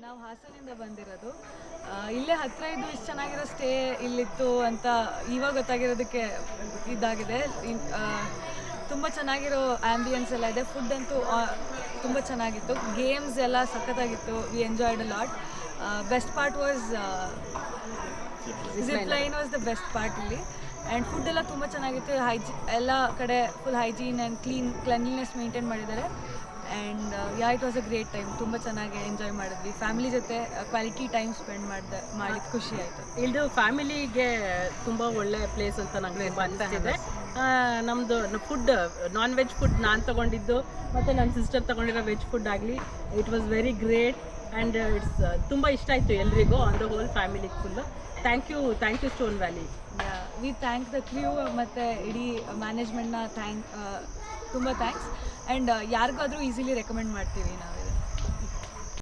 ನಾವು ಹಾಸನಿಂದ ಬಂದಿರೋದು. ಇಲ್ಲೇ ಹತ್ತಿರ ಇದ್ದು ಇಷ್ಟು ಚೆನ್ನಾಗಿರೋ ಸ್ಟೇ ಇಲ್ಲಿತ್ತು ಅಂತ ಇವಾಗ ಗೊತ್ತಾಗಿರೋದಕ್ಕೆ ಇದಾಗಿದೆ. ತುಂಬ ಚೆನ್ನಾಗಿರೋ ಆ್ಯಂಬಿಯನ್ಸ್ ಎಲ್ಲ ಇದೆ. ಫುಡ್ ಅಂತೂ ತುಂಬ ಚೆನ್ನಾಗಿತ್ತು. ಗೇಮ್ಸ್ ಎಲ್ಲ ಸಖತ್ತಾಗಿತ್ತು. We enjoyed a lot. Best part was zip line was the best part ಇಲ್ಲಿ. ಆ್ಯಂಡ್ ಫುಡ್ ಎಲ್ಲ ತುಂಬ ಚೆನ್ನಾಗಿತ್ತು. ಎಲ್ಲ ಕಡೆ full hygiene and cleanliness maintain ಮಾಡಿದ್ದಾರೆ. And it was a great time. ತುಂಬ ಚೆನ್ನಾಗಿ ಎಂಜಾಯ್ ಮಾಡಿದ್ವಿ. ಫ್ಯಾಮಿಲಿ ಜೊತೆ ಕ್ವಾಲಿಟಿ ಟೈಮ್ ಸ್ಪೆಂಡ್ ಮಾಡಿದ್ದು ಖುಷಿ ಆಯಿತು. ಇದು ಫ್ಯಾಮಿಲಿಗೆ ತುಂಬ ಒಳ್ಳೆ ಪ್ಲೇಸ್ ಅಂತ ನನಗೆ ಅನಿಸ್ತಿದೆ. ನಮ್ಮದು ಫುಡ್ ನಾನ್ ವೆಜ್ ಫುಡ್ ನಾನು ತೊಗೊಂಡಿದ್ದು ಮತ್ತು ನನ್ನ ಸಿಸ್ಟರ್ ತೊಗೊಂಡಿರೋ ವೆಜ್ ಫುಡ್ ಆಗಲಿ, it was very great and it's ತುಂಬ ಇಷ್ಟ ಆಯಿತು ಎಲ್ರಿಗೂ, ಆನ್ ದ ಹೋಲ್ ಫ್ಯಾಮಿಲಿಗೆ full. Thank you Stone Valley. We thank the crew ಮತ್ತು ಇಡೀ ಮ್ಯಾನೇಜ್ಮೆಂಟ್ನ ತುಂಬ ಥ್ಯಾಂಕ್ಸ್. ಆ್ಯಂಡ್ ಯಾರಿಗಾದರೂ ಈಸಿಲಿ ರೆಕಮೆಂಡ್ ಮಾಡ್ತೀವಿ ನಾವು.